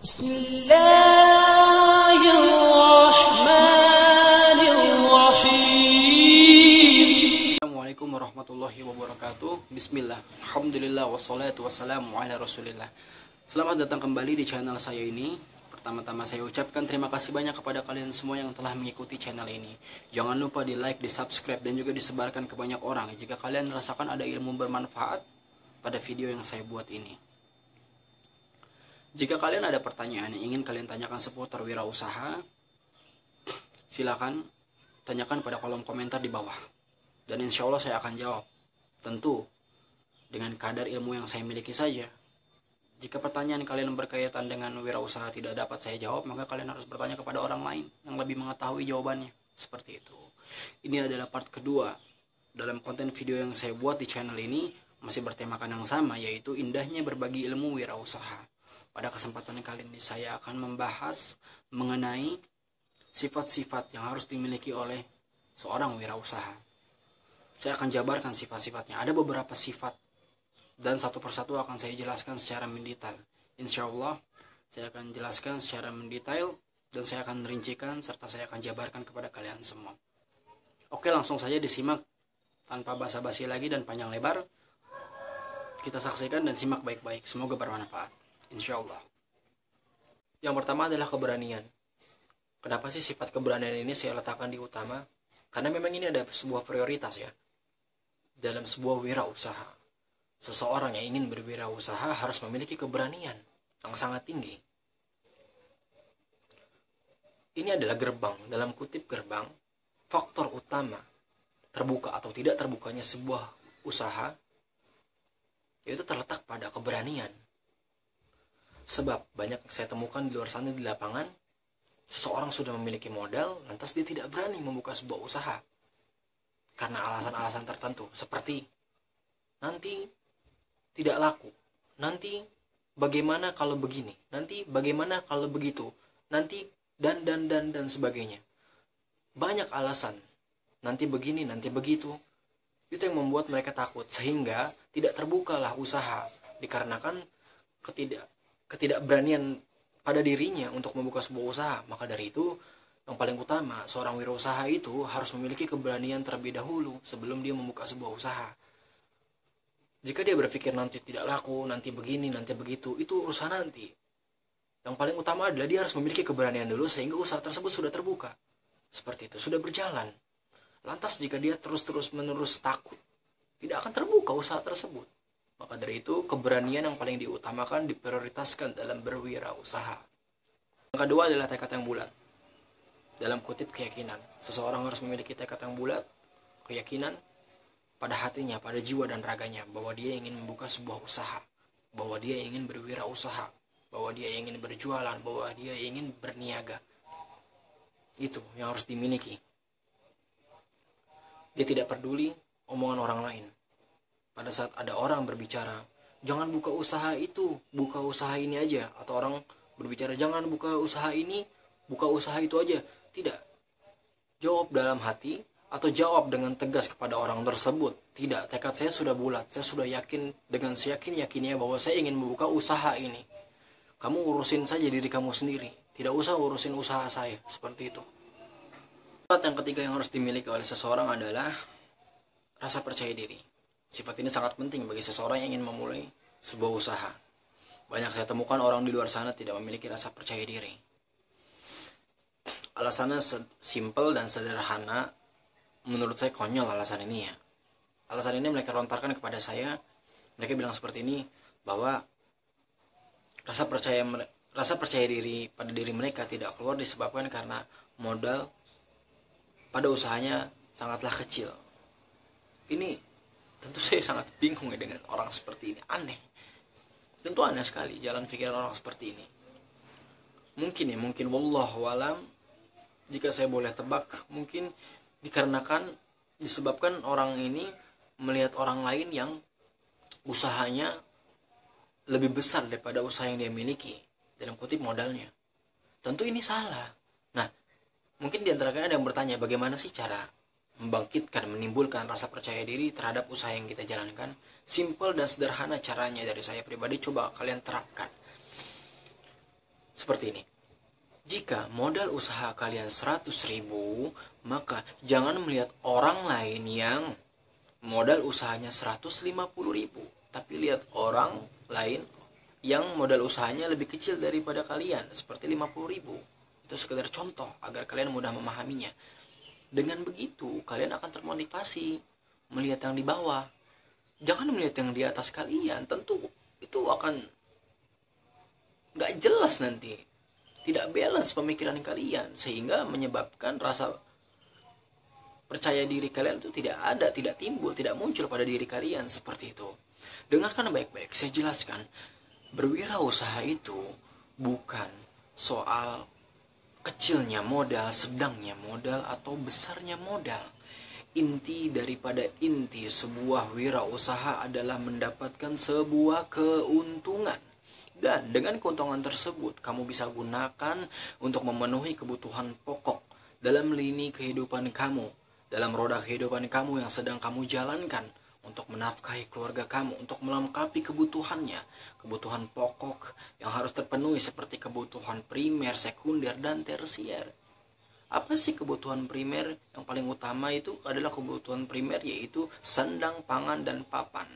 Bismillahirrahmanirrahim. Assalamualaikum warahmatullahi wabarakatuh. Bismillah, alhamdulillah, wassalatu wassalamu ala rasulillah. Selamat datang kembali di channel saya ini. Pertama-tama saya ucapkan terima kasih banyak kepada kalian semua yang telah mengikuti channel ini. Jangan lupa di like, di subscribe, dan juga disebarkan ke banyak orang jika kalian merasakan ada ilmu bermanfaat pada video yang saya buat ini. Jika kalian ada pertanyaan yang ingin kalian tanyakan seputar wirausaha, silakan tanyakan pada kolom komentar di bawah. Dan insya Allah saya akan jawab. Tentu dengan kadar ilmu yang saya miliki saja. Jika pertanyaan kalian berkaitan dengan wirausaha tidak dapat saya jawab, maka kalian harus bertanya kepada orang lain yang lebih mengetahui jawabannya. Seperti itu. Ini adalah part kedua dalam konten video yang saya buat di channel ini, masih bertemakan yang sama, yaitu indahnya berbagi ilmu wirausaha. Pada kesempatan kali ini saya akan membahas mengenai sifat-sifat yang harus dimiliki oleh seorang wirausaha. Saya akan jabarkan sifat-sifatnya. Ada beberapa sifat dan satu persatu akan saya jelaskan secara mendetail. Insya Allah saya akan jelaskan secara mendetail dan saya akan rincikan serta saya akan jabarkan kepada kalian semua. Oke, langsung saja disimak tanpa basa-basi lagi dan panjang lebar. Kita saksikan dan simak baik-baik. Semoga bermanfaat. Insya Allah. Yang pertama adalah keberanian. Kenapa sih sifat keberanian ini saya letakkan di utama? Karena memang ini ada sebuah prioritas ya. Dalam sebuah wirausaha. Seseorang yang ingin berwirausaha harus memiliki keberanian yang sangat tinggi. Ini adalah gerbang, dalam kutip gerbang, faktor utama terbuka atau tidak terbukanya sebuah usaha, yaitu terletak pada keberanian. Sebab banyak saya temukan di luar sana di lapangan, seseorang sudah memiliki modal, lantas dia tidak berani membuka sebuah usaha. Karena alasan-alasan tertentu, seperti nanti tidak laku, nanti bagaimana kalau begini, nanti bagaimana kalau begitu, nanti dan sebagainya. Banyak alasan, nanti begini, nanti begitu. Itu yang membuat mereka takut, sehingga tidak terbukalah usaha, dikarenakan ketidakberanian pada dirinya untuk membuka sebuah usaha. Maka dari itu, yang paling utama, seorang wirausaha itu harus memiliki keberanian terlebih dahulu sebelum dia membuka sebuah usaha. Jika dia berpikir nanti tidak laku, nanti begini, nanti begitu, itu urusan nanti. Yang paling utama adalah dia harus memiliki keberanian dulu sehingga usaha tersebut sudah terbuka. Seperti itu, sudah berjalan. Lantas jika dia terus-menerus takut, tidak akan terbuka usaha tersebut. Maka dari itu, keberanian yang paling diutamakan, diprioritaskan dalam berwirausaha. Yang kedua adalah tekad yang bulat. Dalam kutip keyakinan. Seseorang harus memiliki tekad yang bulat, keyakinan pada hatinya, pada jiwa dan raganya, bahwa dia ingin membuka sebuah usaha, bahwa dia ingin berwirausaha, bahwa dia ingin berjualan, bahwa dia ingin berniaga. Itu yang harus dimiliki. Dia tidak peduli omongan orang lain. Pada saat ada orang berbicara, jangan buka usaha itu, buka usaha ini aja. Atau orang berbicara, jangan buka usaha ini, buka usaha itu aja. Tidak. Jawab dalam hati, atau jawab dengan tegas kepada orang tersebut. Tidak, tekad saya sudah bulat. Saya sudah yakin, dengan seyakin-yakinnya bahwa saya ingin membuka usaha ini. Kamu urusin saja diri kamu sendiri. Tidak usah urusin usaha saya. Seperti itu. Sifat yang ketiga yang harus dimiliki oleh seseorang adalah rasa percaya diri. Sifat ini sangat penting bagi seseorang yang ingin memulai sebuah usaha. Banyak saya temukan orang di luar sana tidak memiliki rasa percaya diri. Alasannya simpel dan sederhana. Menurut saya konyol alasan ini ya. Alasan ini mereka lontarkan kepada saya. Mereka bilang seperti ini, bahwa rasa percaya diri pada diri mereka tidak keluar disebabkan karena modal pada usahanya sangatlah kecil. Ini tentu saya sangat bingung ya dengan orang seperti ini. Aneh. Tentu aneh sekali jalan pikiran orang seperti ini. Mungkin wallahu alam, jika saya boleh tebak, mungkin dikarenakan disebabkan orang ini melihat orang lain yang usahanya lebih besar daripada usaha yang dia miliki, dalam kutip modalnya. Tentu ini salah. Nah, mungkin diantara kalian ada yang bertanya, bagaimana sih cara membangkitkan, menimbulkan rasa percaya diri terhadap usaha yang kita jalankan? Simple dan sederhana caranya dari saya pribadi, coba kalian terapkan. seperti ini. Jika modal usaha kalian 100.000, maka jangan melihat orang lain yang modal usahanya 150.000, tapi lihat orang lain yang modal usahanya lebih kecil daripada kalian, seperti 50.000. Itu sekedar contoh agar kalian mudah memahaminya. Dengan begitu, kalian akan termotivasi melihat yang di bawah. Jangan melihat yang di atas kalian, tentu itu akan gak jelas nanti. Tidak balance pemikiran kalian, sehingga menyebabkan rasa percaya diri kalian itu tidak ada, tidak timbul, tidak muncul pada diri kalian, seperti itu. Dengarkan baik-baik, saya jelaskan. Berwirausaha itu bukan soal kecilnya modal, sedangnya modal, atau besarnya modal. Inti daripada inti sebuah wirausaha adalah mendapatkan sebuah keuntungan. Dan dengan keuntungan tersebut, kamu bisa gunakan untuk memenuhi kebutuhan pokok dalam lini kehidupan kamu, dalam roda kehidupan kamu yang sedang kamu jalankan, untuk menafkahi keluarga kamu, untuk melengkapi kebutuhannya, kebutuhan pokok yang harus terpenuhi seperti kebutuhan primer, sekunder, dan tersier. Apa sih kebutuhan primer? Yang paling utama itu adalah kebutuhan primer, yaitu sandang, pangan, dan papan.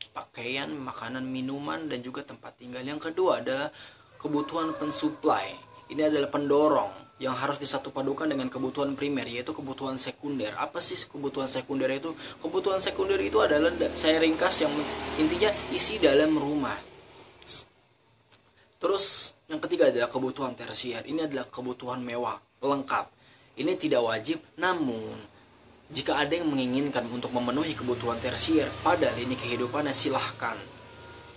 Pakaian, makanan, minuman, dan juga tempat tinggal. Yang kedua adalah kebutuhan pensuplai. Ini adalah pendorong yang harus disatupadukan dengan kebutuhan primer, yaitu kebutuhan sekunder. Apa sih kebutuhan sekunder itu? Kebutuhan sekunder itu adalah, saya ringkas, yang intinya isi dalam rumah. Terus yang ketiga adalah kebutuhan tersier. Ini adalah kebutuhan mewah, lengkap. Ini tidak wajib, namun jika ada yang menginginkan untuk memenuhi kebutuhan tersier pada lini kehidupannya, silahkan.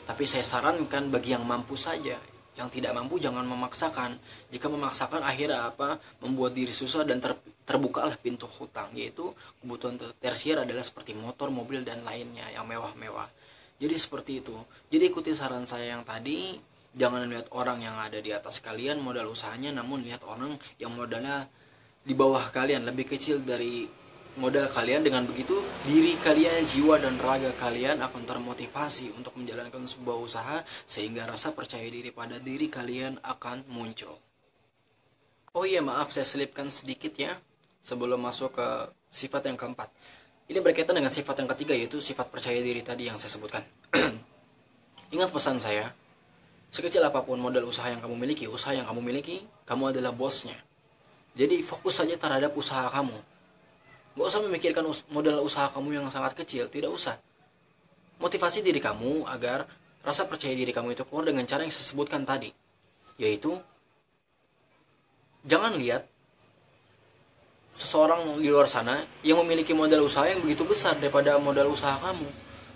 Tapi saya sarankan bagi yang mampu saja. Yang tidak mampu jangan memaksakan. Jika memaksakan akhirnya apa? Membuat diri susah dan terbukalah pintu hutang. Yaitu kebutuhan tersier adalah seperti motor, mobil, dan lainnya yang mewah-mewah. Jadi seperti itu. Jadi ikuti saran saya yang tadi. Jangan lihat orang yang ada di atas kalian modal usahanya, namun lihat orang yang modalnya di bawah kalian, lebih kecil dari modal kalian. Dengan begitu, diri kalian, jiwa dan raga kalian akan termotivasi untuk menjalankan sebuah usaha, sehingga rasa percaya diri pada diri kalian akan muncul. Oh iya, maaf saya selipkan sedikit ya, sebelum masuk ke sifat yang keempat. Ini berkaitan dengan sifat yang ketiga, yaitu sifat percaya diri tadi yang saya sebutkan. Ingat pesan saya, sekecil apapun modal usaha yang kamu miliki, kamu adalah bosnya. Jadi fokus saja terhadap usaha kamu. Gak usah memikirkan modal usaha kamu yang sangat kecil, tidak usah. Motivasi diri kamu agar rasa percaya diri kamu itu keluar dengan cara yang saya sebutkan tadi. Yaitu, jangan lihat seseorang di luar sana yang memiliki modal usaha yang begitu besar daripada modal usaha kamu.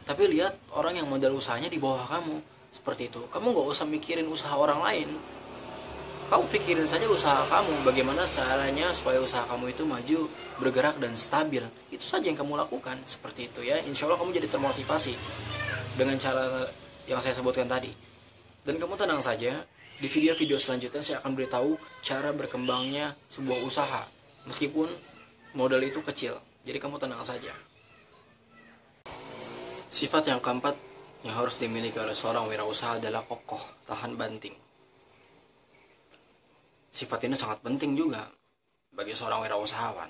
Tapi lihat orang yang modal usahanya di bawah kamu. Seperti itu. Kamu gak usah mikirin usaha orang lain. Kamu pikirin saja usaha kamu, bagaimana caranya supaya usaha kamu itu maju, bergerak, dan stabil. Itu saja yang kamu lakukan, seperti itu ya. Insya Allah kamu jadi termotivasi dengan cara yang saya sebutkan tadi. Dan kamu tenang saja, di video-video selanjutnya saya akan beritahu cara berkembangnya sebuah usaha, meskipun modal itu kecil. Jadi kamu tenang saja. Sifat yang keempat yang harus dimiliki oleh seorang wirausaha adalah kokoh, tahan banting. Sifat ini sangat penting juga bagi seorang wirausahawan.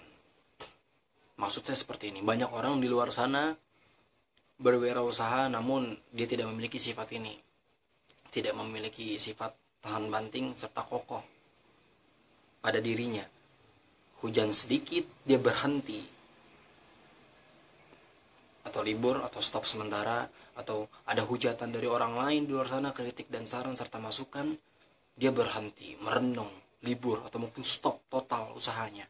Maksud saya seperti ini, banyak orang di luar sana berwirausaha namun dia tidak memiliki sifat ini. Tidak memiliki sifat tahan banting serta kokoh pada dirinya. Hujan sedikit, dia berhenti. Atau libur, atau stop sementara, atau ada hujatan dari orang lain di luar sana, kritik dan saran serta masukan, dia berhenti, merenung, libur, atau mungkin stop total usahanya.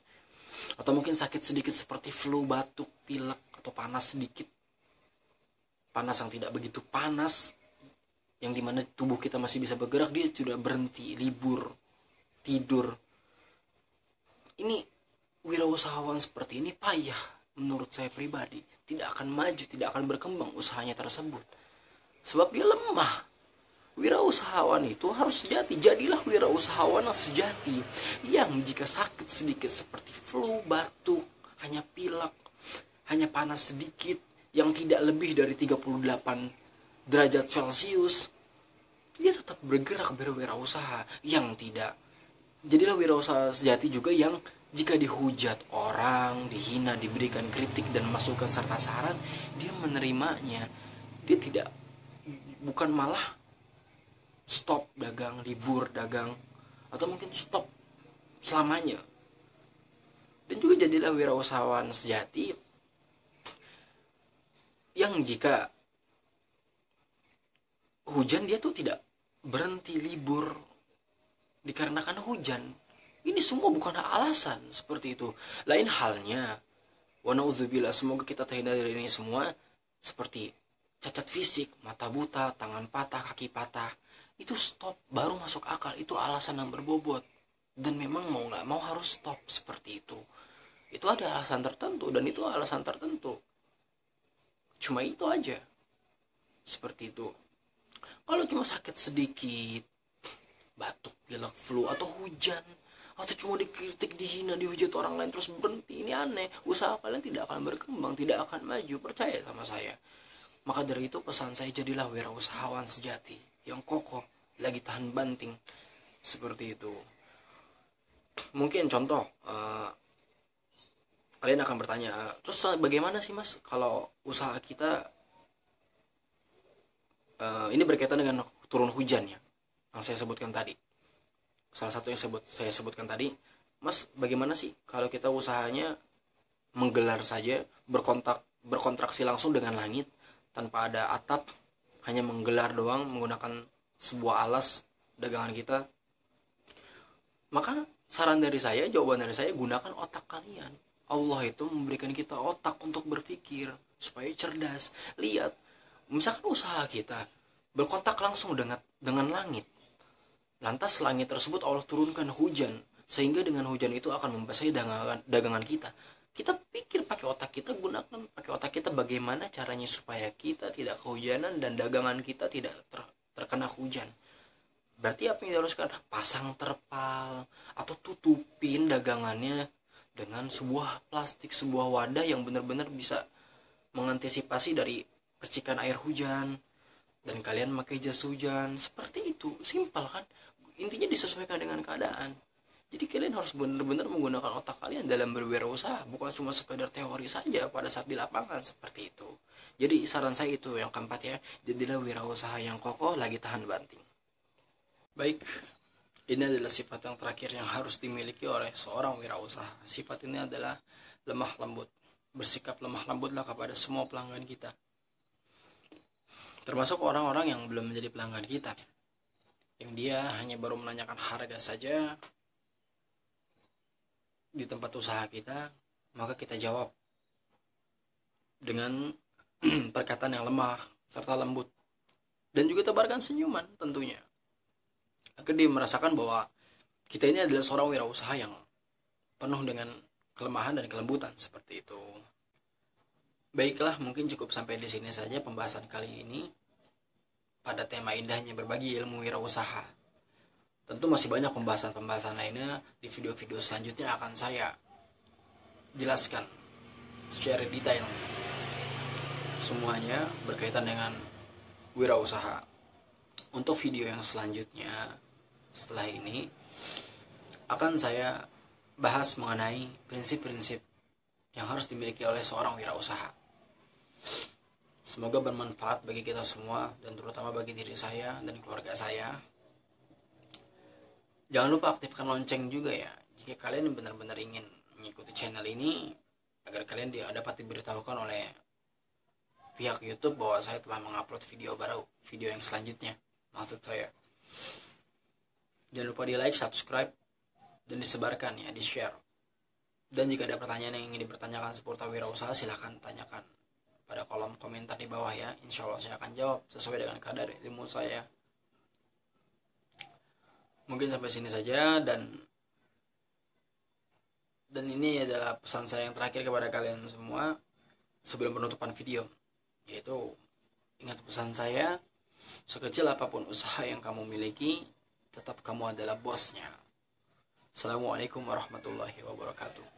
Atau mungkin sakit sedikit seperti flu, batuk, pilek, atau panas sedikit. Panas yang tidak begitu panas, yang dimana tubuh kita masih bisa bergerak, dia sudah berhenti, libur, tidur. Ini wirausahawan seperti ini payah menurut saya pribadi. Tidak akan maju, tidak akan berkembang usahanya tersebut. Sebab dia lemah. Wirausahawan itu harus sejati. Jadilah wirausahawan yang sejati, yang jika sakit sedikit seperti flu, batuk, hanya pilek, hanya panas sedikit, yang tidak lebih dari 38 derajat Celcius, dia tetap bergerak berwirausaha. Yang tidak, jadilah wirausaha sejati juga yang jika dihujat orang, dihina, diberikan kritik dan masukan serta saran, dia menerimanya. Dia tidak, bukan malah stop dagang, libur dagang, atau mungkin stop selamanya. Dan juga jadilah wirausahawan sejati yang jika hujan dia tuh tidak berhenti libur dikarenakan hujan. Ini semua bukan alasan seperti itu. Lain halnya, wa na'udzubillah, semoga kita terhindar dari ini semua, seperti cacat fisik, mata buta, tangan patah, kaki patah. Itu stop, baru masuk akal. Itu alasan yang berbobot. Dan memang mau nggak mau harus stop seperti itu. Itu ada alasan tertentu, dan itu alasan tertentu. Cuma itu aja. Seperti itu. Kalau cuma sakit sedikit, batuk, pilek, flu, atau hujan, atau cuma dikritik, dihina, dihujat orang lain terus berhenti, ini aneh. Usaha kalian tidak akan berkembang, tidak akan maju, percaya sama saya. Maka dari itu pesan saya, jadilah wirausahawan sejati yang kokoh, lagi tahan banting. Seperti itu. Mungkin contoh, kalian akan bertanya, terus bagaimana sih mas kalau usaha kita ini berkaitan dengan turun hujan ya, yang saya sebutkan tadi. Salah satu yang saya sebutkan tadi, mas bagaimana sih kalau kita usahanya menggelar saja, berkontraksi langsung dengan langit tanpa ada atap, hanya menggelar doang menggunakan sebuah alas dagangan kita. Maka saran dari saya, jawaban dari saya, gunakan otak kalian. Allah itu memberikan kita otak untuk berpikir supaya cerdas. Lihat, misalkan usaha kita berkontak langsung dengan langit. Lantas langit tersebut Allah turunkan hujan, sehingga dengan hujan itu akan membasahi dagangan kita. Kita pikir pakai otak kita, gunakan pakai otak kita bagaimana caranya supaya kita tidak kehujanan dan dagangan kita tidak terkena hujan. Berarti apa yang diharuskan? Pasang terpal atau tutupin dagangannya dengan sebuah plastik, sebuah wadah yang benar-benar bisa mengantisipasi dari percikan air hujan. Dan kalian pakai jas hujan. Seperti itu, simpel kan? Intinya disesuaikan dengan keadaan. Jadi kalian harus benar-benar menggunakan otak kalian dalam berwirausaha, bukan cuma sekedar teori saja pada saat di lapangan. Seperti itu. Jadi saran saya itu yang keempat ya, jadilah wirausaha yang kokoh, lagi tahan banting. Baik, ini adalah sifat yang terakhir yang harus dimiliki oleh seorang wirausaha. Sifat ini adalah lemah lembut. Bersikap lemah lembutlah kepada semua pelanggan kita. Termasuk orang-orang yang belum menjadi pelanggan kita, yang dia hanya baru menanyakan harga saja di tempat usaha kita, maka kita jawab dengan perkataan yang lemah serta lembut, dan juga tebarkan senyuman tentunya, agar dia merasakan bahwa kita ini adalah seorang wirausaha yang penuh dengan kelemahan dan kelembutan. Seperti itu. Baiklah, mungkin cukup sampai di sini saja pembahasan kali ini pada tema indahnya berbagi ilmu wirausaha. Tentu masih banyak pembahasan-pembahasan lainnya di video-video selanjutnya akan saya jelaskan secara detail. Semuanya berkaitan dengan wirausaha. Untuk video yang selanjutnya setelah ini akan saya bahas mengenai prinsip-prinsip yang harus dimiliki oleh seorang wirausaha. Semoga bermanfaat bagi kita semua dan terutama bagi diri saya dan keluarga saya. Jangan lupa aktifkan lonceng juga ya, jika kalian benar-benar ingin mengikuti channel ini, agar kalian dapat diberitahukan oleh pihak YouTube bahwa saya telah mengupload video baru, video yang selanjutnya, maksud saya. Jangan lupa di like, subscribe, dan disebarkan ya, di share. Dan jika ada pertanyaan yang ingin dipertanyakan seputar wirausaha, silahkan tanyakan pada kolom komentar di bawah ya. Insya Allah saya akan jawab sesuai dengan kadar ilmu saya. Mungkin sampai sini saja, dan ini adalah pesan saya yang terakhir kepada kalian semua sebelum penutupan video, yaitu ingat pesan saya, sekecil apapun usaha yang kamu miliki, tetap kamu adalah bosnya. Assalamualaikum warahmatullahi wabarakatuh.